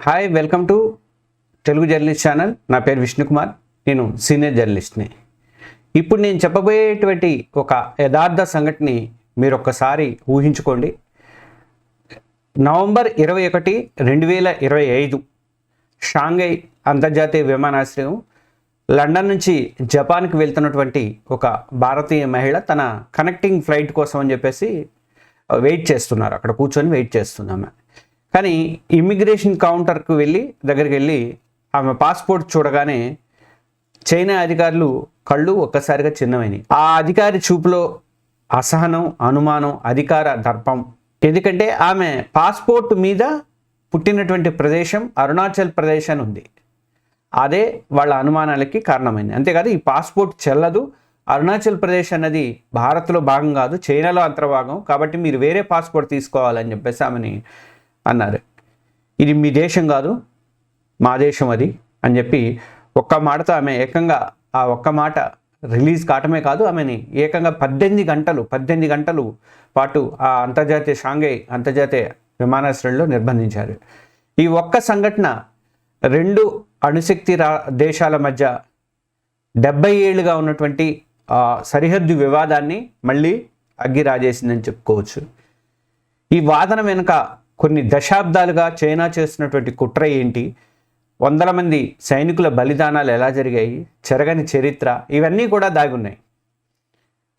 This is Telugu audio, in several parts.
Hi welcome to Telugu journalist channel. నా పేరు విష్ణుకుమార్, నేను సీనియర్ జర్నలిస్ట్ని. ఇప్పుడు నేను చెప్పబోయేటువంటి ఒక యథార్థ సంఘటనని మీరు ఒక్కసారి ఊహించుకోండి. నవంబర్ 21, 2025 షాంఘై అంతర్జాతీయ విమానాశ్రయం లండన్ నుంచి జపాన్కి వెళ్తున్నటువంటి ఒక భారతీయ మహిళ తన కనెక్టింగ్ ఫ్లైట్ కోసం అని చెప్పేసి వెయిట్ చేస్తున్నారు. అక్కడ కూర్చొని వెయిట్ చేస్తున్నాము. కానీ ఇమ్మిగ్రేషన్ కౌంటర్కి దగ్గరికి వెళ్ళి ఆమె పాస్పోర్ట్ చూడగానే చైనా అధికారులు కళ్ళు ఒక్కసారిగా చిన్నమైనవి. ఆ అధికారి చూపులో అసహనం, అనుమానం, అధికార దర్పం. ఎందుకంటే ఆమె పాస్పోర్ట్ మీద పుట్టినటువంటి ప్రదేశం అరుణాచల్ ప్రదేశ్ అని ఉంది. అదే వాళ్ళ అనుమానాలకి కారణమైంది. అంతేకాదు ఈ పాస్పోర్ట్ చెల్లదు, అరుణాచల్ ప్రదేశ్ అన్నది భారత్లో భాగం కాదు, చైనాలో అంతర్భాగం, కాబట్టి మీరు వేరే పాస్పోర్ట్ తీసుకోవాలని చెప్పేసి ఆమెని అన్నారు. ఇది మీ దేశం కాదు, మా దేశం అది అని చెప్పి ఒక్క మాటతో ఆమె ఏకంగా ఆ ఒక్క మాట రిలీజ్ కావటమే కాదు, ఆమెని ఏకంగా 18 గంటలు పాటు ఆ షాంఘై అంతర్జాతీయ విమానాశ్రయంలో నిర్బంధించారు. ఈ ఒక్క సంఘటన 2 అణుశక్తి దేశాల మధ్య 70 ఏళ్ళుగా ఉన్నటువంటి సరిహద్దు వివాదాన్ని మళ్ళీ అగ్గి రాజేసిందని చెప్పుకోవచ్చు. ఈ వాదన వెనుక కొన్ని దశాబ్దాలుగా చైనా చేస్తున్నటువంటి కుట్ర ఏంటి, వందల మంది సైనికుల బలిదానాలు ఎలా జరిగాయి, చెరగని చరిత్ర, ఇవన్నీ కూడా దాగి ఉన్నాయి.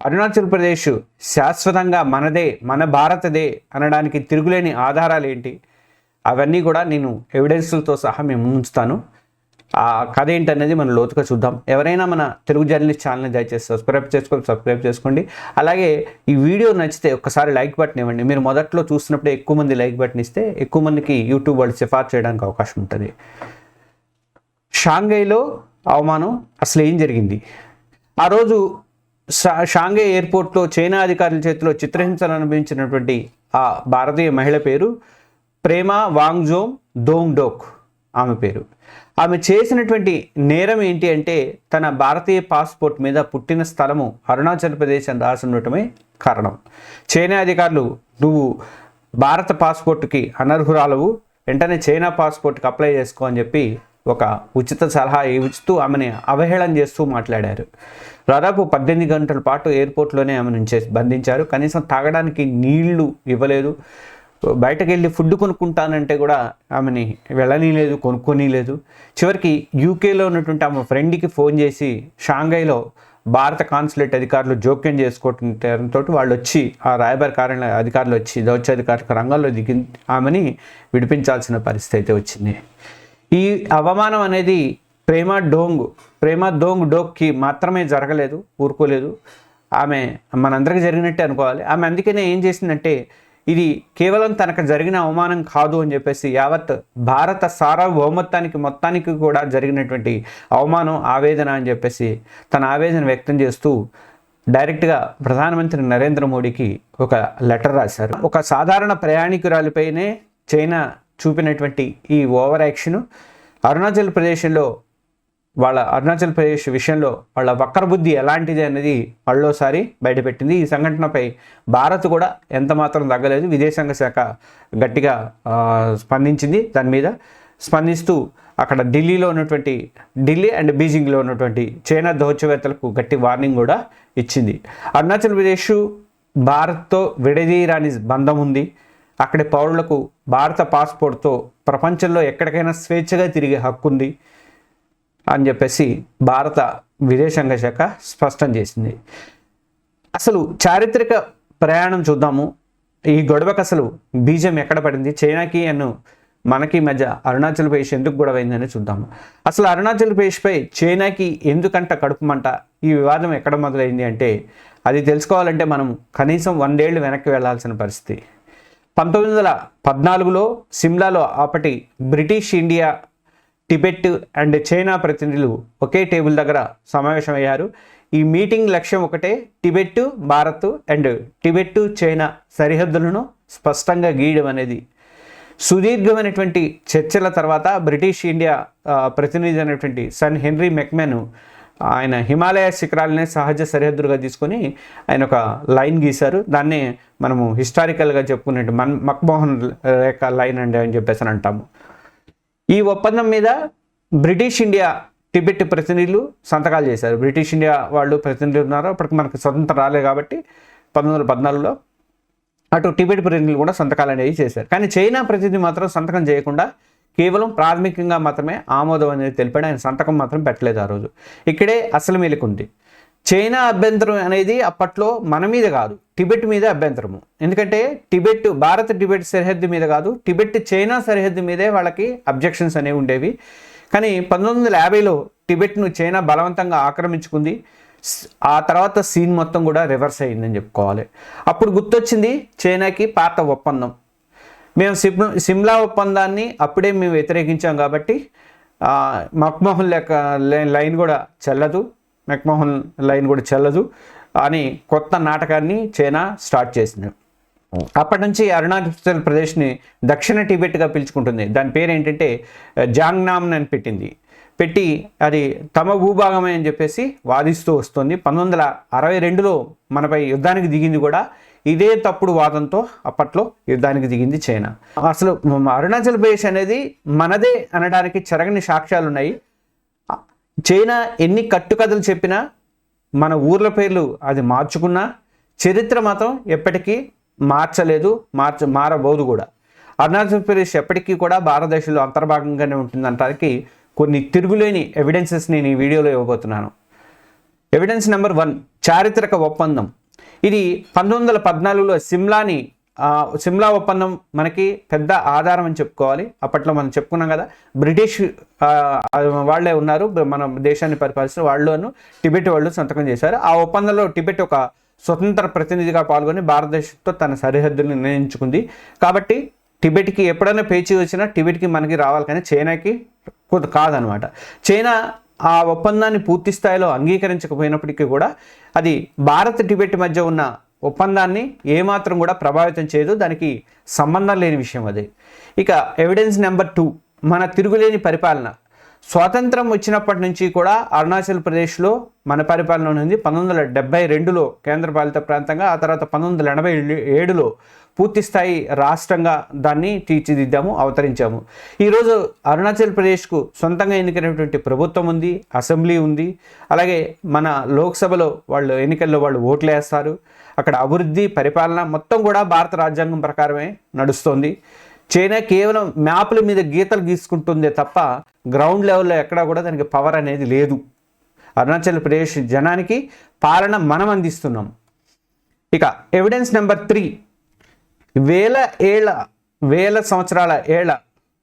అరుణాచల్ ప్రదేశ్ శాశ్వతంగా మనదే, మన భారతదే అనడానికి తిరుగులేని ఆధారాలు ఏంటి, అవన్నీ కూడా నేను ఎవిడెన్స్లతో సహా మేము ఉంచుతాను. ఆ కథ ఏంటనేది మనం లోతుగా చూద్దాం. ఎవరైనా మన తెలుగు జర్నలిస్ట్ ఛానల్ని దయచేసి సబ్స్క్రైబ్ చేసుకోండి. అలాగే ఈ వీడియో నచ్చితే ఒక్కసారి లైక్ బటన్ ఇవ్వండి. మీరు మొదట్లో చూసినప్పుడే ఎక్కువ మంది లైక్ బటన్ ఇస్తే ఎక్కువ మందికి యూట్యూబ్ వాళ్ళు సిఫార్సు చేయడానికి అవకాశం ఉంటుంది. షాంఘైలో అవమానం అసలు ఏం జరిగింది? ఆ రోజు షాంఘై ఎయిర్పోర్ట్లో చైనా అధికారుల చేతిలో చిత్రహింసలు అనుభవించినటువంటి ఆ భారతీయ మహిళ పేరు ప్రేమా వాంగ్జోమ్ డోంగ్డోక్ ఆమె పేరు. ఆమె చేసినటువంటి నేరం ఏంటి అంటే తన భారతీయ పాస్పోర్ట్ మీద పుట్టిన స్థలము అరుణాచల్ ప్రదేశ్ అని రాసి ఉండటమే కారణం. చైనా అధికారులు నువ్వు భారత పాస్పోర్ట్కి అనర్హురాలవు, వెంటనే చైనా పాస్పోర్ట్కి అప్లై చేసుకో అని చెప్పి ఒక ఉచిత సలహా ఇస్తూ ఆమెని అవహేళన చేస్తూ మాట్లాడారు. దాదాపు 18 గంటల పాటు ఎయిర్పోర్ట్లోనే ఆమెను బంధించారు. కనీసం తాగడానికి నీళ్లు ఇవ్వలేదు. బయటకు వెళ్ళి ఫుడ్ కొనుక్కుంటానంటే కూడా ఆమెని వెళ్ళనీలేదు, కొనుక్కోనీలేదు. చివరికి యూకేలో ఉన్నటువంటి ఆమె ఫ్రెండ్కి ఫోన్ చేసి షాంఘైలో భారత కాన్సులేట్ అధికారులు జోక్యం చేసుకోవడంతో వాళ్ళు వచ్చి ఆ రాయబార కార్యాలయ అధికారులు వచ్చి దౌత్యాధికారులకు రంగంలో దిగి ఆమెని విడిపించాల్సిన పరిస్థితి అయితే వచ్చింది. ఈ అవమానం అనేది ప్రేమా దోంగ్ డోక్కి మాత్రమే జరగలేదు, ఊరుకోలేదు. ఆమె మనందరికీ జరిగినట్టే అనుకోవాలి. ఆమె అందుకనే ఏం చేసిందంటే ఇది కేవలం తనకు జరిగిన అవమానం కాదు అని చెప్పేసి యావత్ భారత సార్వభౌమత్వానికి మొత్తానికి కూడా జరిగినటువంటి అవమానం, ఆవేదన అని చెప్పేసి తన ఆవేదన వ్యక్తం చేస్తూ డైరెక్ట్గా ప్రధానమంత్రి నరేంద్ర మోడీకి ఒక లెటర్ రాశారు. ఒక సాధారణ ప్రయాణికురాలిపైనే చైనా చూపినటువంటి ఈ ఓవర్ యాక్షన్ అరుణాచల్ ప్రదేశ్ విషయంలో వాళ్ళ వక్రబుద్ధి ఎలాంటిది అనేది మళ్ళోసారి బయటపెట్టింది. ఈ సంఘటనపై భారత్ కూడా ఎంత మాత్రం తగ్గలేదు. విదేశాంగ శాఖ గట్టిగా స్పందించింది. దాని మీద స్పందిస్తూ అక్కడ ఢిల్లీ అండ్ బీజింగ్లో ఉన్నటువంటి చైనా దౌత్యవేత్తలకు గట్టి వార్నింగ్ కూడా ఇచ్చింది. అరుణాచల్ ప్రదేశ్ భారత్తో విడదీయరాని బంధం ఉంది. అక్కడి పౌరులకు భారత పాస్పోర్ట్తో ప్రపంచంలో ఎక్కడికైనా స్వేచ్ఛగా తిరిగే హక్కు ఉంది అని చెప్పేసి భారత విదేశాంగ శాఖ స్పష్టం చేసింది. అసలు చారిత్రక ప్రయాణం చూద్దాము. ఈ గొడవకు అసలు బీజం ఎక్కడ పడింది, చైనాకి మనకి మధ్య అరుణాచల్ ప్రదేశ్ ఎందుకు గొడవైందని చూద్దాము. అసలు అరుణాచల్ ప్రదేశ్పై చైనాకి ఎందుకంట కడుపుమంట, ఈ వివాదం ఎక్కడ మొదలైంది అంటే అది తెలుసుకోవాలంటే మనం కనీసం 100 ఏళ్ళు వెనక్కి వెళ్లాల్సిన పరిస్థితి. 1914లో సిమ్లాలో అప్పటి British India, Tibet and China ప్రతినిధులు ఒకే టేబుల్ దగ్గర సమావేశమయ్యారు. ఈ మీటింగ్ లక్ష్యం ఒకటే, Tibet Bharat and Tibet China సరిహద్దులను స్పష్టంగా గీయడం అనేది. సుదీర్ఘమైనటువంటి చర్చల తర్వాత బ్రిటిష్ ఇండియా ప్రతినిధి అయినటువంటి సర్ హెన్రీ మెక్మెన్ ఆయన హిమాలయ శిఖరాలనే సహజ సరిహద్దులుగా తీసుకొని ఆయన ఒక లైన్ గీశారు. దాన్నే మనము హిస్టారికల్గా చెప్పుకున్నట్టు మక్మోహన్ రేఖ లైన్ అని చెప్పేసి అంటాము. ఈ ఒప్పందం మీద బ్రిటిష్ ఇండియా టిబెట్ ప్రతినిధులు సంతకాలు చేశారు. బ్రిటిష్ ఇండియా వాళ్ళు ప్రతినిధులు ఉన్నారు, అప్పటికి మనకు స్వతంత్రం రాలేదు కాబట్టి 1914లో అటు టిబెట్ ప్రతినిధులు కూడా సంతకాలు అనేవి చేశారు. కానీ చైనా ప్రతినిధి మాత్రం సంతకం చేయకుండా కేవలం ప్రాథమికంగా మాత్రమే ఆమోదం అనేది తెలిపాడు. ఆయన సంతకం మాత్రం పెట్టలేదు ఆ రోజు. ఇక్కడే అసలు మెలికుంది. చైనా అభ్యంతరం అనేది అప్పట్లో మన మీద కాదు, టిబెట్ మీద అభ్యంతరము. ఎందుకంటే భారత టిబెట్ సరిహద్దు మీద కాదు, టిబెట్ చైనా సరిహద్దు మీదే వాళ్ళకి అబ్జెక్షన్స్ అనేవి ఉండేవి. కానీ 1950లో టిబెట్ను చైనా బలవంతంగా ఆక్రమించుకుంది. ఆ తర్వాత సీన్ మొత్తం కూడా రివర్స్ అయ్యిందని చెప్పుకోవాలి. అప్పుడు గుర్తొచ్చింది చైనాకి పాత ఒప్పందం. మేము సిమ్లా ఒప్పందాన్ని అప్పుడే మేము వ్యతిరేకించాం కాబట్టి మక్మోహన్ లైన్ కూడా చెల్లదు అని కొత్త నాటకాన్ని చైనా స్టార్ట్ చేసింది. అప్పటి నుంచి అరుణాచల్ ప్రదేశ్ని దక్షిణ టిబెట్గా పిలుచుకుంటుంది. దాని పేరు ఏంటంటే జాంగ్నామ్ అని పెట్టి అది తమ భూభాగమే అని చెప్పేసి వాదిస్తూ వస్తుంది. 1962లో మనపై యుద్ధానికి దిగింది కూడా ఇదే తప్పుడు వాదంతో. అప్పట్లో యుద్ధానికి దిగింది చైనా. అసలు అరుణాచల్ ప్రదేశ్ అనేది మనదే అనడానికి చెరగని సాక్ష్యాలు ఉన్నాయి. చైనా ఎన్ని కట్టుకథలు చెప్పినా, మన ఊర్ల పేర్లు అది మార్చుకున్నా, చరిత్ర మాత్రం ఎప్పటికీ మారబోదు కూడా. అరుణాచల్ ప్రదేశ్ ఎప్పటికీ కూడా భారతదేశంలో అంతర్భాగంగానే ఉంటుందంటానికి కొన్ని తిరుగులేని ఎవిడెన్సెస్ నేను ఈ వీడియోలో ఇవ్వబోతున్నాను. ఎవిడెన్స్ నెంబర్ 1, చారిత్రక ఒప్పందం. ఇది 1914లో సిమ్లా ఒప్పందం మనకి పెద్ద ఆధారం అని చెప్పుకోవాలి. అప్పట్లో మనం చెప్పుకున్నాం కదా, బ్రిటిష్ వాళ్ళే ఉన్నారు మన దేశాన్ని పరిపాలిస్తున్న వాళ్ళు, టిబెట్ వాళ్ళు సంతకం చేశారు. ఆ ఒప్పందంలో టిబెట్ ఒక స్వతంత్ర ప్రతినిధిగా పాల్గొని భారతదేశంతో తన సరిహద్దును నిర్ణయించుకుంది. కాబట్టి టిబెట్కి ఎప్పుడైనా పేచీ వచ్చినా టిబెట్కి మనకి రావాలి, కానీ చైనాకి కాదనమాట. చైనా ఆ ఒప్పందాన్ని పూర్తి స్థాయిలో అంగీకరించకపోయినప్పటికీ కూడా అది భారత్ టిబెట్ మధ్య ఉన్న ఒప్పందాన్ని ఏమాత్రం కూడా ప్రభావితం చేయదు. దానికి సంబంధం లేని విషయం అది. ఇక ఎవిడెన్స్ నెంబర్ 2, మన తిరుగులేని పరిపాలన. స్వాతంత్రం వచ్చినప్పటి నుంచి కూడా అరుణాచల్ ప్రదేశ్లో మన పరిపాలన ఉంది. 1972లో కేంద్రపాలిత ప్రాంతంగా, ఆ తర్వాత 1987లో పూర్తి స్థాయి రాష్ట్రంగా దాన్ని తీర్చిదిద్దాము, అవతరించాము. ఈరోజు అరుణాచల్ ప్రదేశ్కు సొంతంగా ఎన్నికైనటువంటి ప్రభుత్వం ఉంది, అసెంబ్లీ ఉంది. అలాగే మన లోక్సభలో ఎన్నికల్లో వాళ్ళు ఓట్లు వేస్తారు. అక్కడ అభివృద్ధి, పరిపాలన మొత్తం కూడా భారత రాజ్యాంగం ప్రకారమే నడుస్తోంది. చైనా కేవలం మ్యాప్ల మీద గీతలు గీసుకుంటుందే తప్ప గ్రౌండ్ లెవెల్లో ఎక్కడా కూడా దానికి పవర్ అనేది లేదు. అరుణాచల్ ప్రదేశ్ జనానికి పాలన మనం అందిస్తున్నాం. ఇక ఎవిడెన్స్ నెంబర్ 3, వేల సంవత్సరాల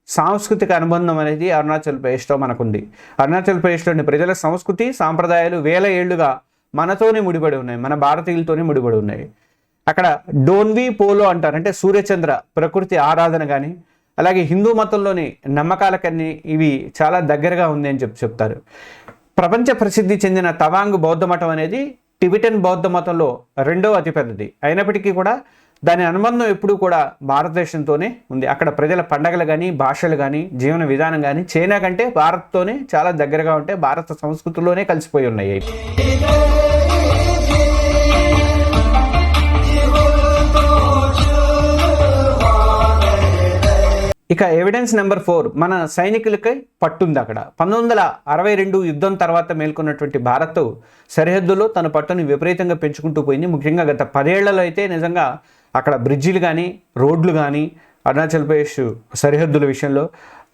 సాంస్కృతిక అనుబంధం అనేది అరుణాచల్ ప్రదేశ్లో మనకుంది. అరుణాచల్ ప్రదేశ్లోని ప్రజల సంస్కృతి, సాంప్రదాయాలు వేల ఏళ్లుగా మనతోనే ముడిపడి ఉన్నాయి, మన భారతీయులతోనే ముడిపడి ఉన్నాయి. అక్కడ డోన్వీ పోలో అంటారు, అంటే సూర్యచంద్ర ప్రకృతి ఆరాధన కానీ, అలాగే హిందూ మతంలోని నమ్మకాలకన్నీ ఇవి చాలా దగ్గరగా ఉంది అని చెప్తారు. ప్రపంచ ప్రసిద్ధి చెందిన తవాంగ్ బౌద్ధ మఠం అనేది టిబెటన్ బౌద్ధ మతంలో 2వ అతిపెద్దది. అయినప్పటికీ కూడా దాని అనుబంధం ఎప్పుడూ కూడా భారతదేశంతోనే ఉంది. అక్కడ ప్రజల పండగలు కానీ, భాషలు కానీ, జీవన విధానం కానీ చైనా కంటే భారత్తోనే చాలా దగ్గరగా ఉంటే భారత సంస్కృతిలోనే కలిసిపోయి ఉన్నాయి. ఇక ఎవిడెన్స్ నెంబర్ 4, మన సైనికులకై పట్టుంది. అక్కడ 1962 యుద్ధం తర్వాత మేల్కొన్నటువంటి భారత్ సరిహద్దులో తన పట్టుని విపరీతంగా పెంచుకుంటూ పోయింది. ముఖ్యంగా గత 10 ఏళ్లలో అయితే నిజంగా అక్కడ బ్రిడ్జిలు కానీ, రోడ్లు కానీ, అరుణాచల్ ప్రదేశ్ సరిహద్దుల విషయంలో,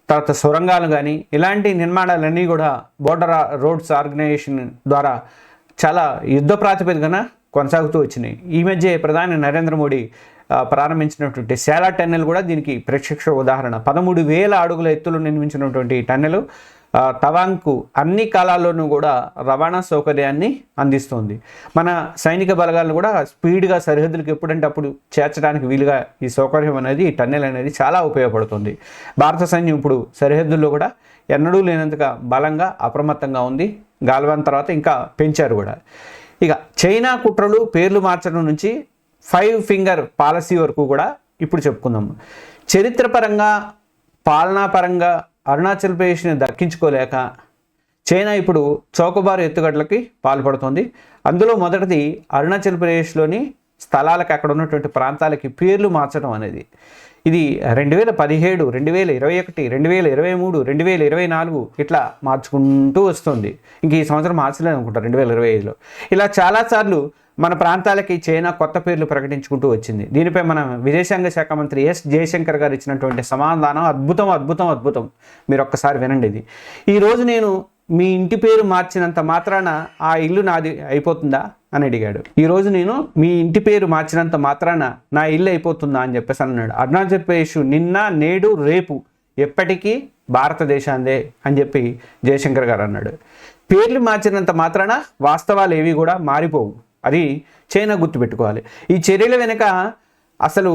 తర్వాత సొరంగాలు కానీ, ఇలాంటి నిర్మాణాలన్నీ కూడా బోర్డర్ రోడ్స్ ఆర్గనైజేషన్ ద్వారా చాలా యుద్ధ ప్రాతిపదికన కొనసాగుతూ వచ్చినాయి. ఈ మధ్య ప్రధాని నరేంద్ర మోడీ ప్రారంభించినటువంటి శాలా టన్నెల్ కూడా దీనికి ప్రత్యక్ష ఉదాహరణ. 13,000 అడుగుల ఎత్తులో నిర్మించినటువంటి టన్నెల్ తవాంగ్కు అన్ని కాలాల్లోనూ కూడా రవాణా సౌకర్యాన్ని అందిస్తుంది. మన సైనిక బలగాలను కూడా స్పీడ్గా సరిహద్దులకు ఎప్పుడంటే అప్పుడు చేర్చడానికి వీలుగా ఈ సౌకర్యం అనేది, ఈ టన్నెల్ అనేది చాలా ఉపయోగపడుతుంది. భారత సైన్యం ఇప్పుడు సరిహద్దుల్లో కూడా ఎన్నడూ లేనంతగా బలంగా అప్రమత్తంగా ఉంది. గాల్వాన్ తర్వాత ఇంకా పెంచారు కూడా. ఇక చైనా కుట్రలు, పేర్లు మార్చడం నుంచి 5 ఫింగర్ పాలసీ వరకు కూడా ఇప్పుడు చెప్పుకుందాం. చరిత్రపరంగా, పాలనాపరంగా అరుణాచల్ ప్రదేశ్ని దక్కించుకోలేక చైనా ఇప్పుడు చౌకబారు ఎత్తుగడలకి పాల్పడుతుంది. అందులో మొదటిది అరుణాచల్ ప్రదేశ్లోని స్థలాలకు, అక్కడ ఉన్నటువంటి ప్రాంతాలకి పేర్లు మార్చడం అనేది. ఇది 2017, 2021, 2023, 2024 ఇట్లా మార్చుకుంటూ వస్తుంది. ఇంక ఈ సంవత్సరం మార్చలేదు అనుకుంటా 2025లో. ఇలా చాలాసార్లు మన ప్రాంతాలకి చైనా కొత్త పేర్లు ప్రకటించుకుంటూ వచ్చింది. దీనిపై మన విదేశాంగ శాఖ మంత్రి ఎస్ జయశంకర్ గారు ఇచ్చినటువంటి సమాధానం అద్భుతం. మీరు ఒక్కసారి వినండి. ఇది ఈరోజు నేను మీ ఇంటి పేరు మార్చినంత మాత్రాన ఆ ఇల్లు నాది అయిపోతుందా అని అడిగాడు. ఈరోజు నేను మీ ఇంటి పేరు మార్చినంత మాత్రాన నా ఇల్లు అయిపోతుందా అని చెప్పేసి అన్నాడు. అరుణాచల్ ప్రదేశ్ నిన్న, నేడు, రేపు ఎప్పటికీ భారతదేశాందే అని చెప్పి జయశంకర్ గారు అన్నాడు. పేర్లు మార్చినంత మాత్రాన వాస్తవాలు ఏవి కూడా మారిపోవు. అది చైనా గుర్తుపెట్టుకోవాలి. ఈ చర్యల వెనుక అసలు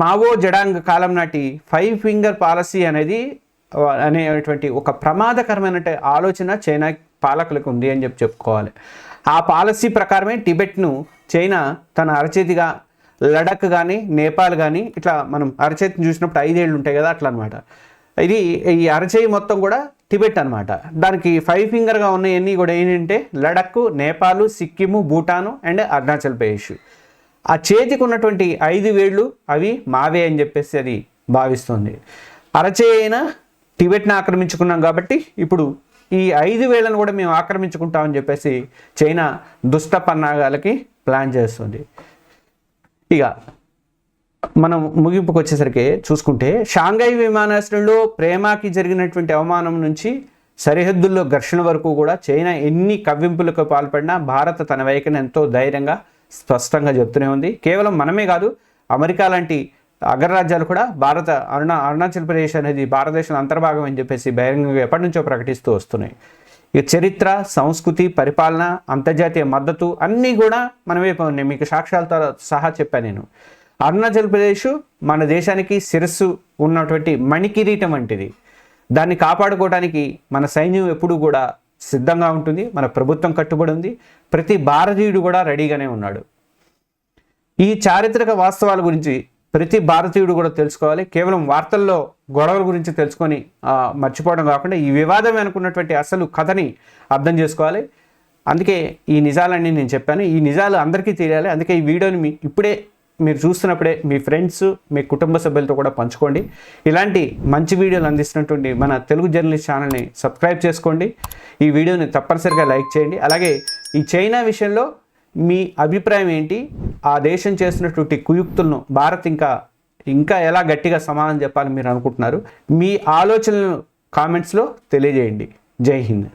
మావో జడాంగ్ కాలం నాటి 5 ఫింగర్ పాలసీ అనేటువంటి ఒక ప్రమాదకరమైన ఆలోచన చైనా పాలకులకు ఉంది అని చెప్పుకోవాలి. ఆ పాలసీ ప్రకారమే టిబెట్ను చైనా తన అరచేతిగా లడక్ కానీ నేపాల్ కానీ ఇట్లా మనం అరచేతిని చూసినప్పుడు 5 ఏళ్ళు ఉంటాయి కదా, అట్లా అనమాట. ఈ అరచేయి మొత్తం కూడా టిబెట్ అనమాట. దానికి 5 ఫింగర్గా ఉన్నవన్నీ కూడా ఏంటంటే లడక్, నేపాల్, సిక్కిము, భూటాను అండ్ అరుణాచల్ ప్రదేశ్. ఆ చేతికి ఉన్నటువంటి 5 వేళ్ళు అవి మావే అని చెప్పేసి అది భావిస్తుంది. అరచేయి అయినా టిబెట్ని ఆక్రమించుకున్నాం కాబట్టి ఇప్పుడు ఈ 5 వేలను కూడా మేము ఆక్రమించుకుంటామని చెప్పేసి చైనా దుష్ట పన్నాగాలకి ప్లాన్ చేస్తుంది. ఇక మనం ముగింపుకు వచ్చేసరికి చూసుకుంటే షాంఘై విమానాశ్రయంలో ప్రేమకి జరిగినటువంటి అవమానం నుంచి సరిహద్దుల్లో ఘర్షణ వరకు కూడా చైనా ఎన్ని కవ్వింపులకు పాల్పడినా భారత్ తన వైఖరిని ఎంతో ధైర్యంగా స్పష్టంగా చెప్తూనే ఉంది. కేవలం మనమే కాదు, అమెరికా లాంటి అగ్రరాజ్యాలు కూడా అరుణాచల్ ప్రదేశ్ అనేది భారతదేశం అంతర్భాగం అని చెప్పేసి బహిరంగంగా ఎప్పటి నుంచో ప్రకటిస్తూ వస్తున్నాయి. ఇక చరిత్ర, సంస్కృతి, పరిపాలన, అంతర్జాతీయ మద్దతు అన్నీ కూడా మనమే మీకు సాక్ష్యాలతో సహా చెప్పాను నేను. అరుణాచల్ ప్రదేశ్ మన దేశానికి శిరస్సు ఉన్నటువంటి మణికిరీటం వంటిది. దాన్ని కాపాడుకోవడానికి మన సైన్యం ఎప్పుడూ కూడా సిద్ధంగా ఉంటుంది. మన ప్రభుత్వం కట్టుబడి ఉంది. ప్రతి భారతీయుడు కూడా రెడీగానే ఉన్నాడు. ఈ చారిత్రక వాస్తవాల గురించి ప్రతి భారతీయుడు కూడా తెలుసుకోవాలి. కేవలం వార్తల్లో గొడవల గురించి తెలుసుకొని మర్చిపోవడం కాకుండా ఈ వివాదం అనుకున్నటువంటి అసలు కథని అర్థం చేసుకోవాలి. అందుకే ఈ నిజాలన్నీ నేను చెప్పాను. ఈ నిజాలు అందరికీ తెలియాలి. అందుకే ఈ వీడియోని ఇప్పుడే మీరు చూస్తున్నప్పుడే మీ ఫ్రెండ్స్, మీ కుటుంబ సభ్యులతో కూడా పంచుకోండి. ఇలాంటి మంచి వీడియోలు అందిస్తున్నటువంటి మన తెలుగు జర్నలిస్ట్ ఛానల్ని సబ్స్క్రైబ్ చేసుకోండి. ఈ వీడియోని తప్పనిసరిగా లైక్ చేయండి. అలాగే ఈ చైనా విషయంలో మీ అభిప్రాయం ఏంటి? ఆ దేశం చేస్తున్నటువంటి కుయుక్తులను భారత్ ఇంకా ఎలా గట్టిగా సమాధానం చెప్పాలని మీరు అనుకుంటున్నారు? మీ ఆలోచనలను కామెంట్స్లో తెలియజేయండి. జై హింద్.